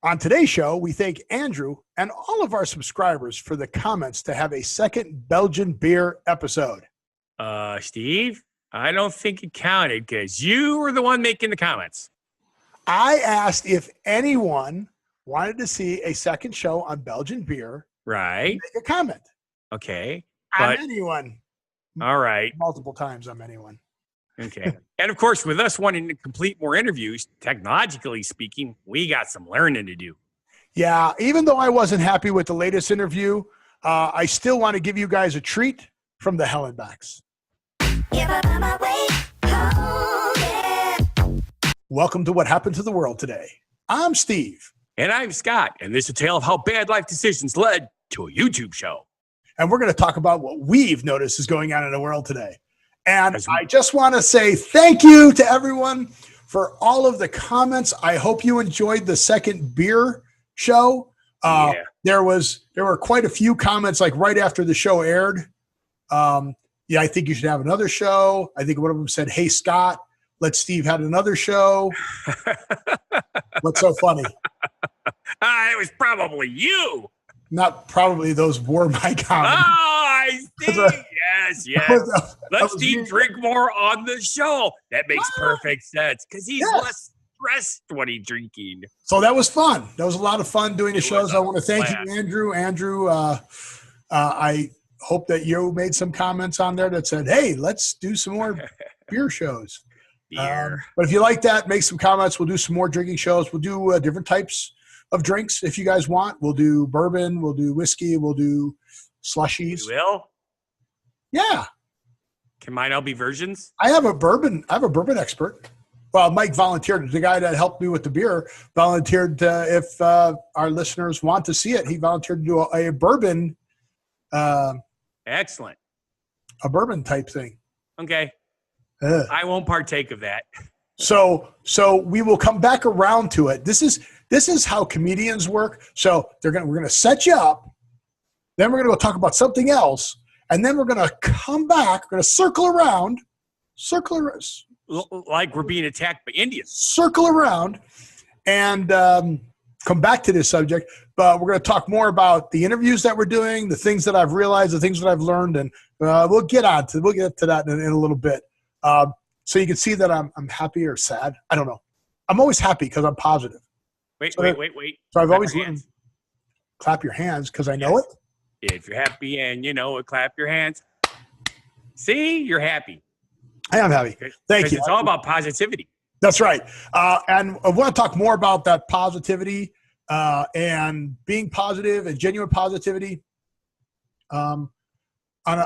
On today's show, we thank Andrew and all of our subscribers for the comments to have a second Belgian beer episode. Steve, I don't think it counted because you were the one making the comments. I asked if anyone wanted to see a second show on Belgian beer. Right. Make a comment. Okay. On anyone. All right. Multiple times on anyone. Okay. And of course, with us wanting to complete more interviews, technologically speaking, we got some learning to do. Yeah. Even though I wasn't happy with the latest interview, I still want to give you guys a treat from the Hellenbacks. Welcome to What Happened to the World Today. I'm Steve. And I'm Scott. And this is a tale of how bad life decisions led to a YouTube show. And we're going to talk about what we've noticed is going on in the world today. And I just want to say thank you to everyone for all of the comments. I hope you enjoyed the second beer show. There were quite a few comments like right after the show aired. I think you should have another show. I think one of them said, "Hey, Scott, let Steve have another show." What's so funny? It was probably you. Not probably. Those were my comments. Oh, I see. Yes. Let Steve drink more on the show. That makes perfect sense because he's less stressed when he's drinking. So that was fun. That was a lot of fun doing the shows. I want to thank you, Andrew. Andrew, I hope that you made some comments on there that said, "Hey, let's do some more beer shows." But if you like that, make some comments. We'll do some more drinking shows. We'll do different types of drinks if you guys want. We'll do bourbon. We'll do whiskey. We'll do slushies. We will? Yeah. Can mine all be versions? I have a bourbon expert. Well, Mike volunteered. The guy that helped me with the beer volunteered if our listeners want to see it. He volunteered to do a bourbon. Excellent. A bourbon type thing. Okay. I won't partake of that. So we will come back around to it. This is how comedians work. So we're gonna set you up, then we're gonna go talk about something else, and then we're gonna come back. We're gonna circle around, like we're being attacked by Indians. Circle around, and come back to this subject. But we're gonna talk more about the interviews that we're doing, the things that I've realized, the things that I've learned, and we'll get to that in a little bit. So you can see that I'm happy or sad. I don't know. I'm always happy because I'm positive. Wait. So I've always learned. Clap your hands because I know it. If you're happy and you know it, clap your hands. See, you're happy. I am happy. Thank you. It's all about positivity. That's right. And I want to talk more about that positivity and being positive and genuine positivity. Are you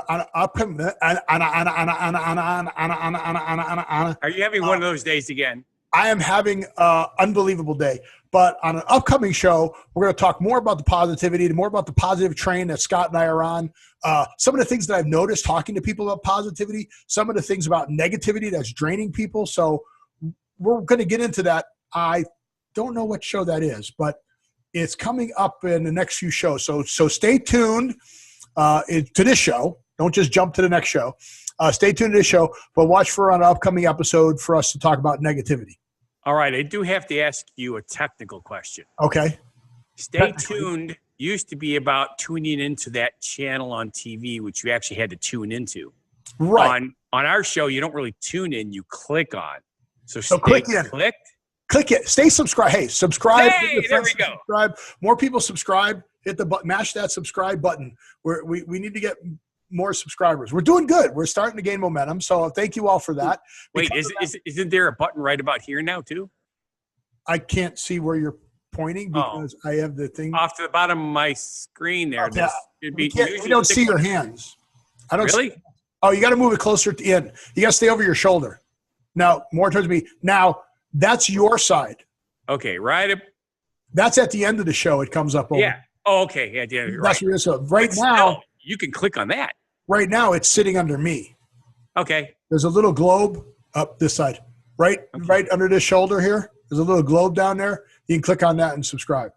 having one of those days again? I am having an unbelievable day. But on an upcoming show, we're going to talk more about the positivity, more about the positive train that Scott and I are on. Some of the things that I've noticed talking to people about positivity, some of the things about negativity that's draining people. So we're going to get into that. I don't know what show that is, but it's coming up in the next few shows. So stay tuned to this show. Don't just jump to the next show. Stay tuned to this show, but watch for an upcoming episode for us to talk about negativity. All right. I do have to ask you a technical question. Okay. Stay tuned used to be about tuning into that channel on TV, which you actually had to tune into. Right. On our show, you don't really tune in, you click on. So click in. Click it. Stay subscribed. Hey, subscribe. Hey, there we go. Subscribe. More people subscribe. Hit the button. Mash that subscribe button. We need to get more subscribers. We're doing good. We're starting to gain momentum. So thank you all for that. Wait, isn't there a button right about here now too? I can't see where you're pointing because I have the thing off to the bottom of my screen there. We don't see your hands. I don't really. You got to move it closer to in. You got to stay over your shoulder. Now more towards me. Now that's your side. Okay, right up. That's at the end of the show. It comes up over. Yeah. Oh, okay. Yeah, yeah. That's where it is. So right now, you can click on that. Right now, it's sitting under me. Okay. There's a little globe up this side, right under this shoulder here. There's a little globe down there. You can click on that and subscribe.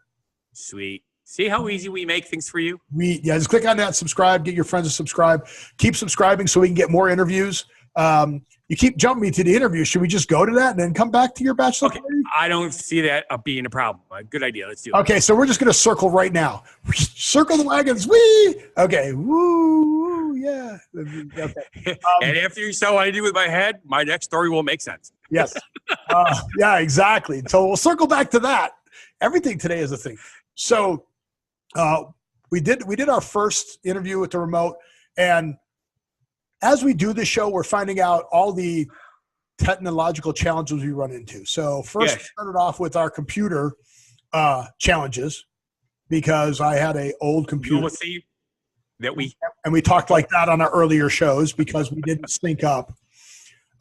Sweet. See how easy we make things for you? Just click on that, subscribe, get your friends to subscribe. Keep subscribing so we can get more interviews. You keep jumping me to the interview. Should we just go to that and then come back to your bachelor party? I don't see that being a problem. Good idea. Let's do it. Okay, so we're just going to circle right now. Circle the wagons. Wee! Okay. Woo! Yeah. Okay. And after you saw what I do with my head, my next story will make sense. Yes. Yeah, exactly. So we'll circle back to that. Everything today is a thing. So we did our first interview with the remote, and as we do this show, we're finding out all the technological challenges we run into. So first, we started off with our computer challenges because I had an old computer. You will see that and we talked like that on our earlier shows because we didn't sync up.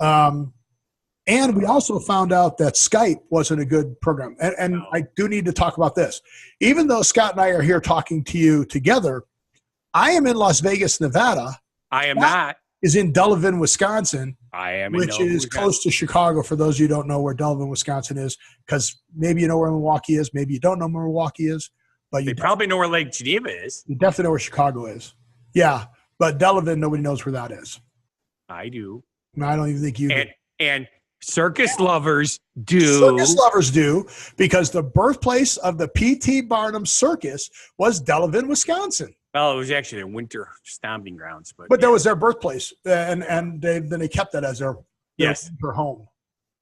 And we also found out that Skype wasn't a good program. And I do need to talk about this. Even though Scott and I are here talking to you together, I am in Las Vegas, Nevada. I am not. Is in Delavan, Wisconsin. I am, which is close to Chicago. For those of you who don't know where Delavan, Wisconsin is, because maybe you know where Milwaukee is, maybe you don't know where Milwaukee is, but you probably know where Lake Geneva is. You definitely know where Chicago is. Yeah, but Delavan, nobody knows where that is. I do. No, I don't even think you do. And circus lovers do. Circus lovers do, because the birthplace of the P.T. Barnum Circus was Delavan, Wisconsin. Well, it was actually their winter stomping grounds, but that was their birthplace, and they kept that as their home.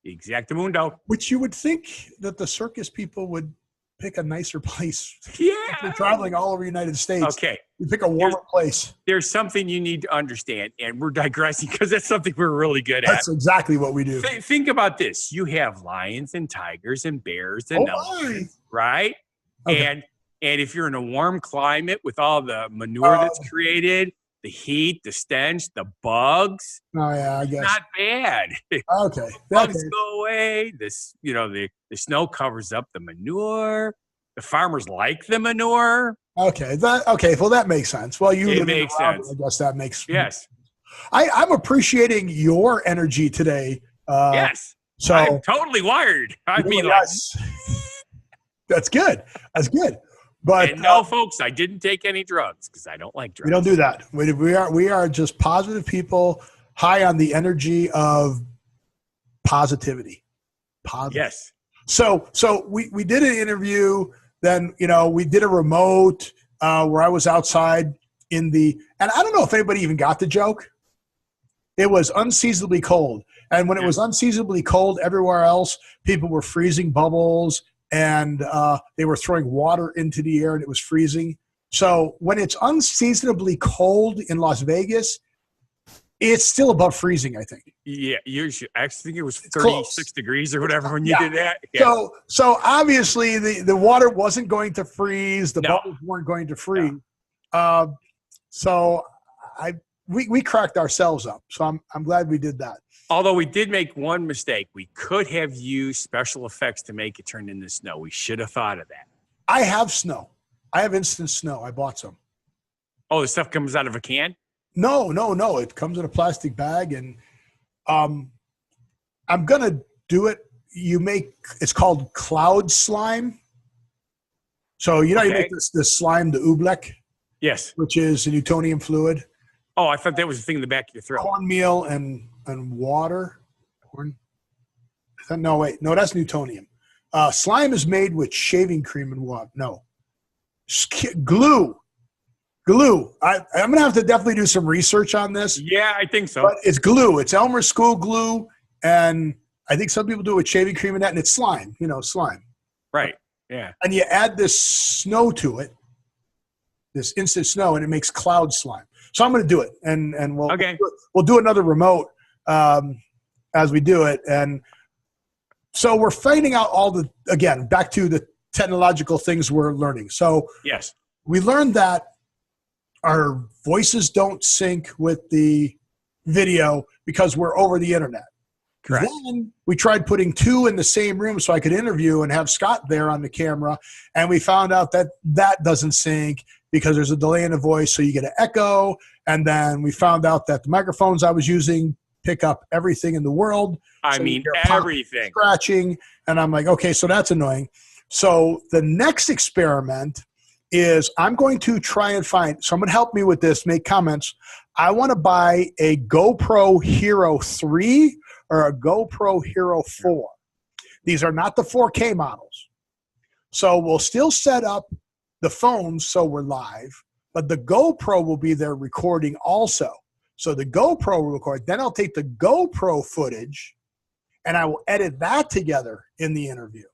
Exactamundo. Which you would think that the circus people would pick a nicer place. Yeah, they're traveling all over the United States. Okay, you pick a warmer place. There's something you need to understand, and we're digressing because that's something we're really good at. That's exactly what we do. Think about this: you have lions and tigers and bears and elephants, right? Okay. And if you're in a warm climate with all the manure that's created, the heat, the stench, the bugs, I guess not bad. Okay, bugs go away. The snow covers up the manure. The farmers like the manure. Okay, well, that makes sense. Well, it makes sense. I guess that makes yes. I'm appreciating your energy today. Yes. So I'm totally wired. Yes. That's good. That's good. But and no, folks, I didn't take any drugs because I don't like drugs. We don't do that. We are just positive people, high on the energy of positivity. Yes. So we did an interview. Then we did a remote where I was outside and I don't know if anybody even got the joke. It was unseasonably cold, and when it was unseasonably cold everywhere else, people were freezing bubbles. And they were throwing water into the air and it was freezing. So when it's unseasonably cold in Las Vegas, it's still above freezing, I think. Yeah, I think it was 36 degrees or whatever when you did that. Yeah. So obviously the water wasn't going to freeze. The bubbles weren't going to freeze. No. So we cracked ourselves up. So I'm glad we did that. Although we did make one mistake. We could have used special effects to make it turn into snow. We should have thought of that. I have snow. I have instant snow. I bought some. Oh, the stuff comes out of a can? No. It comes in a plastic bag, and I'm going to do it. It's called cloud slime. So, you make this slime, the oobleck? Yes. Which is a Newtonian fluid. Oh, I thought that was the thing in the back of your throat. Cornmeal and water. No, that's Newtonium. Slime is made with shaving cream and water. No. Glue. I'm going to have to definitely do some research on this. Yeah, I think so. But it's glue. It's Elmer School glue, and I think some people do it with shaving cream and that, and it's slime. Slime. Right, yeah. And you add this snow to it, this instant snow, and it makes cloud slime. So I'm going to do it, and we'll do another remote as we do it. And so we're finding out back to the technological things we're learning. So yes, we learned that our voices don't sync with the video because we're over the internet. Correct. Then we tried putting two in the same room so I could interview and have Scott there on the camera, and we found out that doesn't sync because there's a delay in the voice, so you get an echo. And then we found out that the microphones I was using pick up everything in the world. Everything. Scratching. And I'm like, okay, so that's annoying. So the next experiment is I'm going to try and find – someone help me with this, make comments. I want to buy a GoPro Hero 3 or a GoPro Hero 4. These are not the 4K models. So we'll still set up the phones so we're live, but the GoPro will be there recording also. So the GoPro will record. Then I'll take the GoPro footage and I will edit that together in the interview.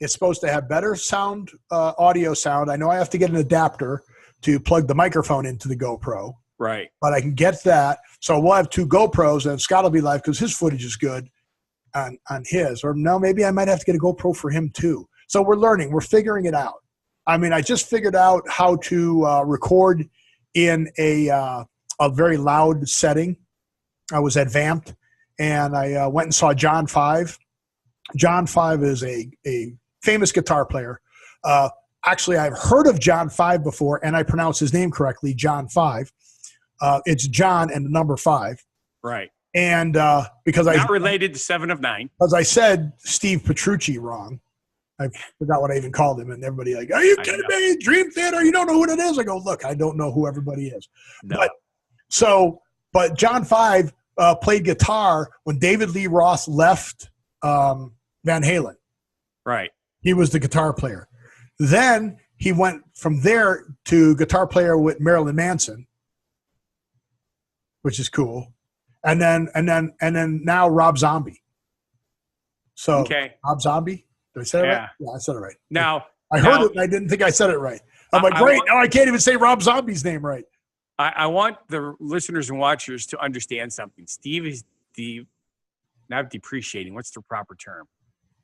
It's supposed to have better sound, audio sound. I know I have to get an adapter to plug the microphone into the GoPro. Right. But I can get that. So we'll have 2 GoPros, and Scott will be live because his footage is good on his. Or no, maybe I might have to get a GoPro for him too. So we're learning. We're figuring it out. I mean, I just figured out how to record in a very loud setting. I was at Vamped, and I went and saw John 5. John 5 is a famous guitar player. Actually, I've heard of John 5 before, and I pronounce his name correctly, John 5. It's John and the number 5. Right. And because not related to 7 of 9. Because I said Steve Petrucci wrong. I forgot what I even called him, and everybody like, are you kidding me? Dream Theater, you don't know who it is? I go, look, I don't know who everybody is. No. But John 5 played guitar when David Lee Roth left Van Halen. Right. He was the guitar player. Then he went from there to guitar player with Marilyn Manson, which is cool. And then now Rob Zombie. So okay. Rob Zombie. Did I say it right? Yeah, I said it right. Now I heard it and I didn't think I said it right. I'm like, great. Now I can't even say Rob Zombie's name right. I want the listeners and watchers to understand something. Steve is not depreciating. What's the proper term?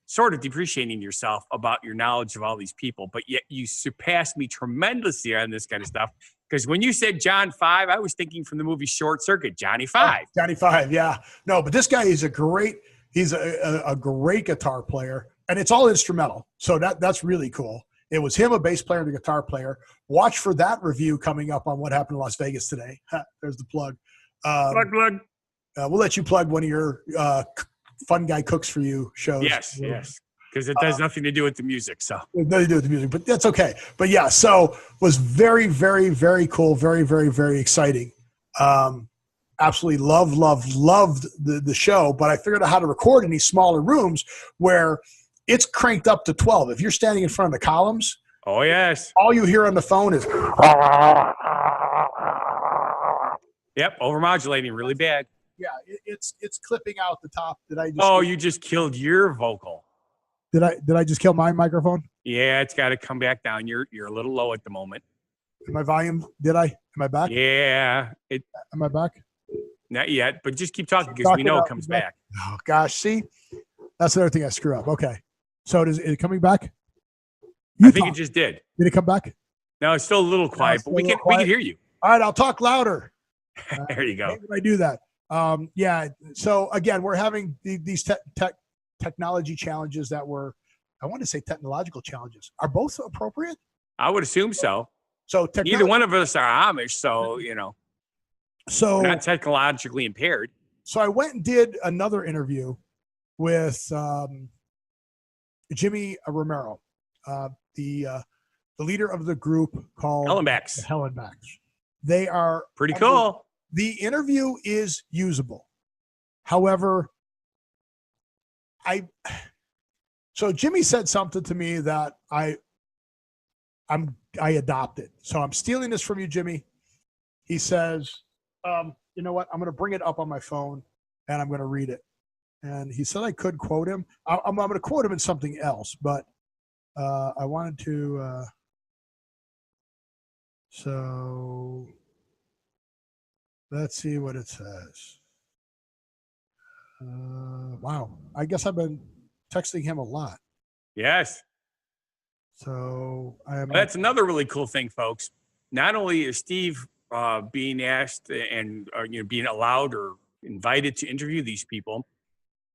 Sort of depreciating yourself about your knowledge of all these people, but yet you surpassed me tremendously on this kind of stuff. Because when you said John 5, I was thinking from the movie Short Circuit, Johnny 5. Oh, Johnny 5, yeah. No, but this guy is a great guitar player, and it's all instrumental. So that's really cool. It was him, a bass player, and a guitar player. Watch for that review coming up on what happened in Las Vegas today. There's the plug. Plug. We'll let you plug one of your Fun Guy Cooks For You shows. Yes. Because it has nothing to do with the music. So nothing to do with the music, but that's okay. But yeah, so was very, very, very cool. Very, very, very exciting. Absolutely loved the show, but I figured out how to record in these smaller rooms where it's cranked up to 12. If you're standing in front of the columns, oh yes, all you hear on the phone is yep, overmodulating really bad. Yeah, it's clipping out the top. You just killed your vocal. Did I just kill my microphone? Yeah, it's got to come back down. You're a little low at the moment. My volume, am I back? Yeah. Am I back? Not yet, but just keep talking because we know it comes back. Oh gosh, see? That's another thing I screw up. Okay. So is it coming back? I think it just did. Did it come back? No, it's still a little quiet, but we can hear you. All right, I'll talk louder. There you go. How do I do that? Yeah. So again, we're having these technology challenges that I want to say technological challenges. Are both appropriate? I would assume so. So neither one of us are Amish, so so we're not technologically impaired. So I went and did another interview with Jimmie Romero, the leader of the group called Hellenbacks. Hellenbacks. They are pretty cool. The interview is usable. However, so Jimmie said something to me that I adopted. So I'm stealing this from you, Jimmie. He says, you know what? I'm going to bring it up on my phone and I'm going to read it. And he said I could quote him. I'm going to quote him in something else, but I wanted to. So let's see what it says. Wow. I guess I've been texting him a lot. Yes. So that's another really cool thing, folks. Not only is Steve being asked and being allowed or invited to interview these people,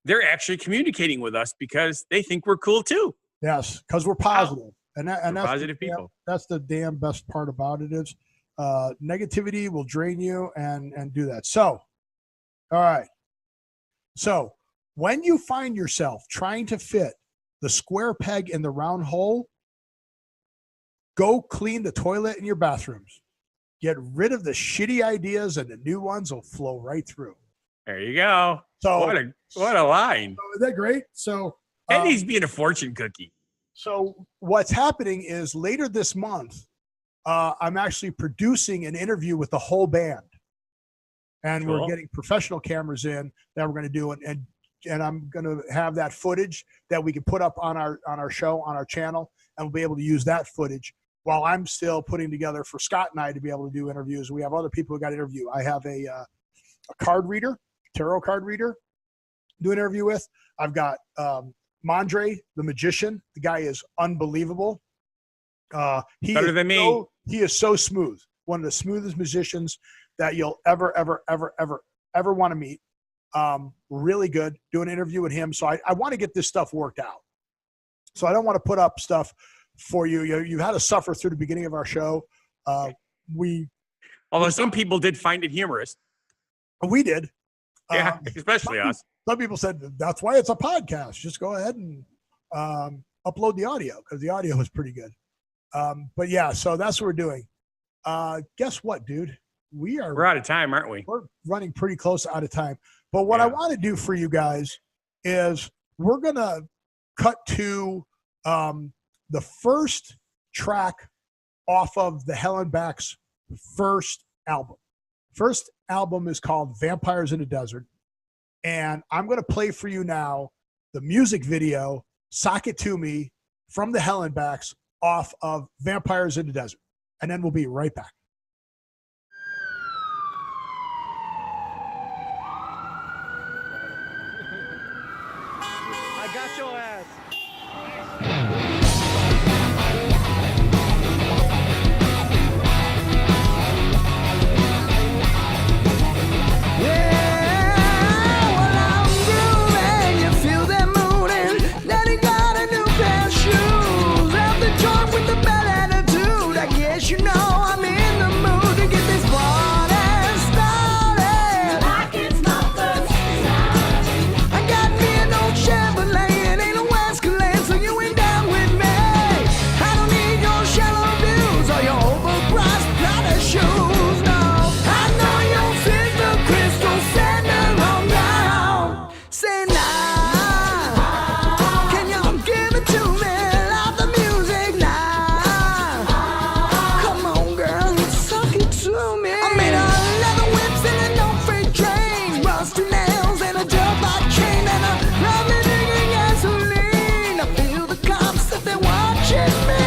they're actually communicating with us because they think we're cool too. Yes, because we're positive. And that's positive people. That's the damn best part about it is negativity will drain you and do that. So, all right. So when you find yourself trying to fit the square peg in the round hole, go clean the toilet in your bathrooms. Get rid of the shitty ideas and the new ones will flow right through. There you go. So what a line. So is that great? So and he's being a fortune cookie. So what's happening is later this month, I'm actually producing an interview with the whole band. And Cool. We're getting professional cameras in that we're going to do. And I'm going to have that footage that we can put up on our show, on our channel, and we'll be able to use that footage while I'm still putting together for Scott and I to be able to do interviews. We have other people who got to interview. I have a card reader, tarot card reader, do an interview with. I've got Mondre, the magician. The guy is unbelievable. Better than me. He is so smooth. One of the smoothest musicians that you'll ever want to meet. Really good. Do an interview with him. So I want to get this stuff worked out. So I don't want to put up stuff for you. You had to suffer through the beginning of our show. Although some people did find it humorous. We did. Yeah, especially us. Some people said that's why it's a podcast. Just go ahead and upload the audio because the audio is pretty good. But yeah, so that's what we're doing. Guess what, dude? We're out of time, aren't we? We're running pretty close out of time. But what I want to do for you guys is we're going to cut to the first track off of the Hellenbacks' first album. First album is called Vampires in the Desert. And I'm going to play for you now the music video, Sock It To Me, from the Hellenbacks off of Vampires in the Desert. And then we'll be right back. I got your ass. You know I'm in the mood to get this party started. Like it's my first time. I got me an old Chevrolet, it ain't no Escalade, so you ain't down with me. I don't need your shallow views or your overpriced Prada shoes, no. I know your sister Crystal send her on down. Say nah, can you give it to me? Love the music now. I made a leather whips and a no freight train, rusty nails and a jailbot chain and a lovely digging gasoline. I feel the cops that they're watching me.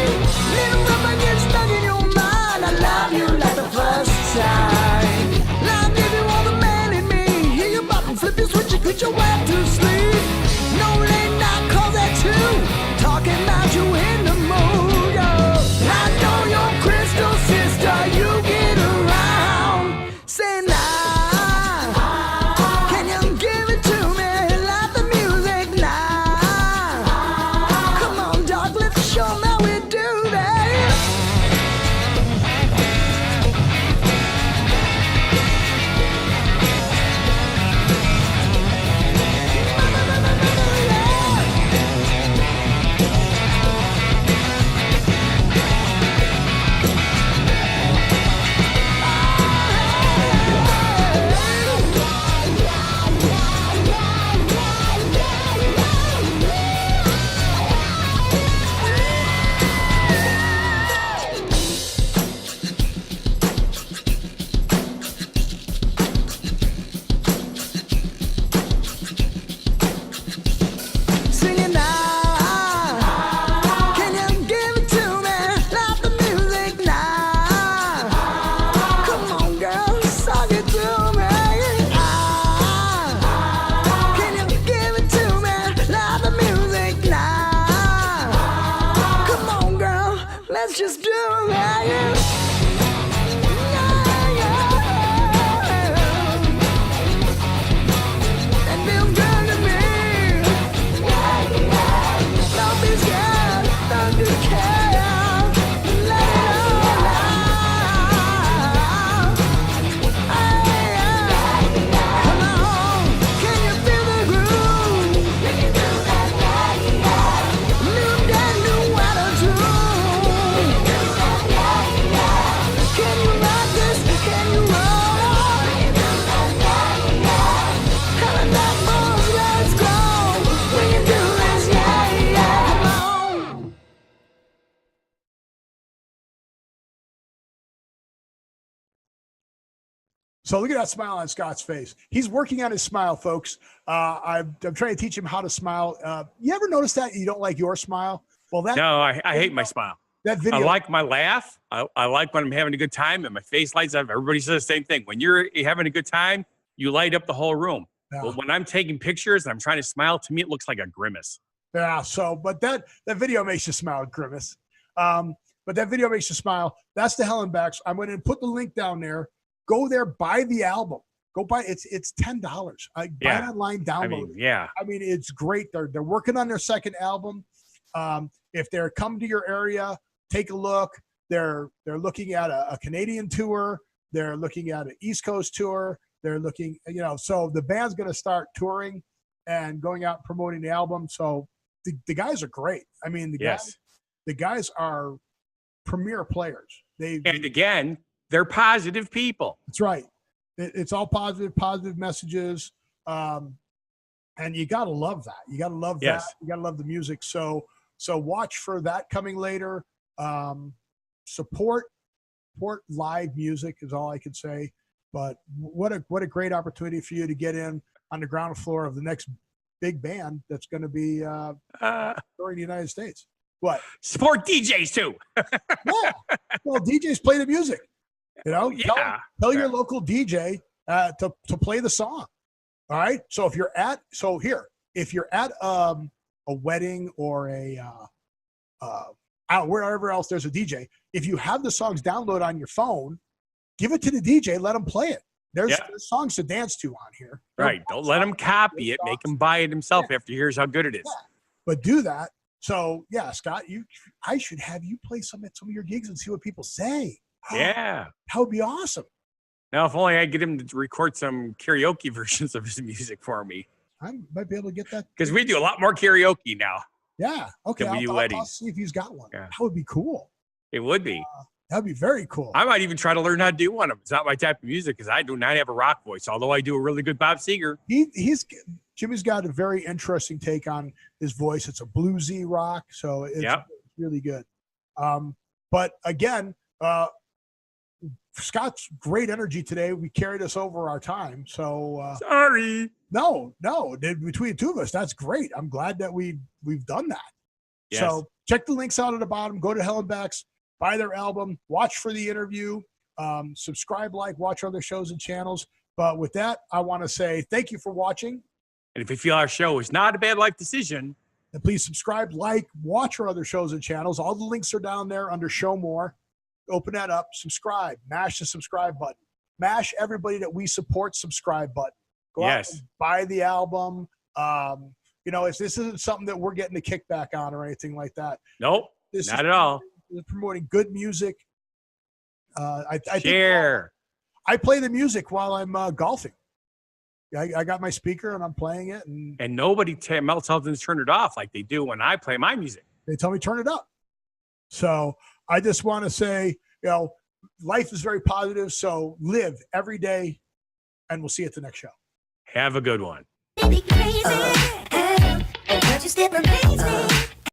Little rubber gets stuck in your mind. I love you like the first time. I'll give you all the man in me. Hear your button, flip your switch and put your wife to sleep. No late night calls at 2, talking about you in the mood. I know your crystal sister, you get around. Say nah, can you give it to me? Like the music now. Come on, dog, let's show 'em how we do that. Singing now, can you give it to me? Love the music now. Come on, girl, suck it to me. Can you give it to me? Love the music now. Come on, girl, let's just do it. That feels good to me. Don't be scared, don't you care. Let it all out. Come on, can you feel the groove? New day, new attitude. So look at that smile on Scott's face. He's working on his smile, folks. I'm trying to teach him how to smile. You ever notice that you don't like your smile? Well, No, I hate my smile. That video. I like my laugh. I like when I'm having a good time and my face lights up. Everybody says the same thing. When you're having a good time, you light up the whole room. Yeah. But when I'm taking pictures and I'm trying to smile, to me, it looks like a grimace. Yeah. So, but that video makes you smile, grimace. But that video makes you smile. That's the Hellenbacks. I'm going to put the link down there. Go there, buy the album. Go buy it's $10. Buy it online, download it. I mean, it's great. They're working on their second album. If they're coming to your area, take a look. They're looking at a Canadian tour. They're looking at an East Coast tour. They're looking, so the band's going to start touring and going out and promoting the album. So the guys are great. I mean, the guys are premier players. And again, they're positive people. That's right. It's all positive messages. And you got to love that. You got to love that. You got to love the music. So watch for that coming later. Support live music is all I can say. But what a great opportunity for you to get in on the ground floor of the next big band that's going to be touring the United States. What? Support DJs too. Yeah. Well, DJs play the music. Tell your local DJ to play the song. All right. So if you're at a wedding or wherever else there's a DJ, if you have the songs download on your phone, give it to the DJ, let them play it. There's songs to dance to on here. Right. Don't let him copy it. Make him buy it himself after he hears how good it is. Yeah. But do that. So Scott, I should have you play some at some of your gigs and see what people say. Yeah. That would be awesome. Now, if only I get him to record some karaoke versions of his music for me. I might be able to get that. Because we do a lot more karaoke now. Yeah. Okay. I'll see if he's got one. Yeah. That would be cool. It would be. That'd be very cool. I might even try to learn how to do one of them. It's not my type of music because I do not have a rock voice, although I do a really good Bob Seger. Jimmie's got a very interesting take on his voice. It's a bluesy rock, so it's really good. But again, Scott's great energy today. We carried us over our time. So sorry. No. Between the two of us, that's great. I'm glad that we've done that. Yes. So check the links out at the bottom. Go to Hellenbacks, buy their album, watch for the interview, subscribe, watch other shows and channels. But with that, I want to say thank you for watching. And if you feel our show is not a bad life decision, then please subscribe, watch our other shows and channels. All the links are down there under Show More. Open that up, subscribe, mash the subscribe button. Mash everybody that we support subscribe button. Go out and buy the album. This isn't something that we're getting a kickback on or anything like that. Nope, not at all. We're promoting good music. I play the music while I'm golfing. I got my speaker and I'm playing it. And nobody else tells them to turn it off like they do when I play my music. They tell me turn it up. So I just want to say, life is very positive. So live every day, and we'll see you at the next show. Have a good one. Crazy, but you still amaze me.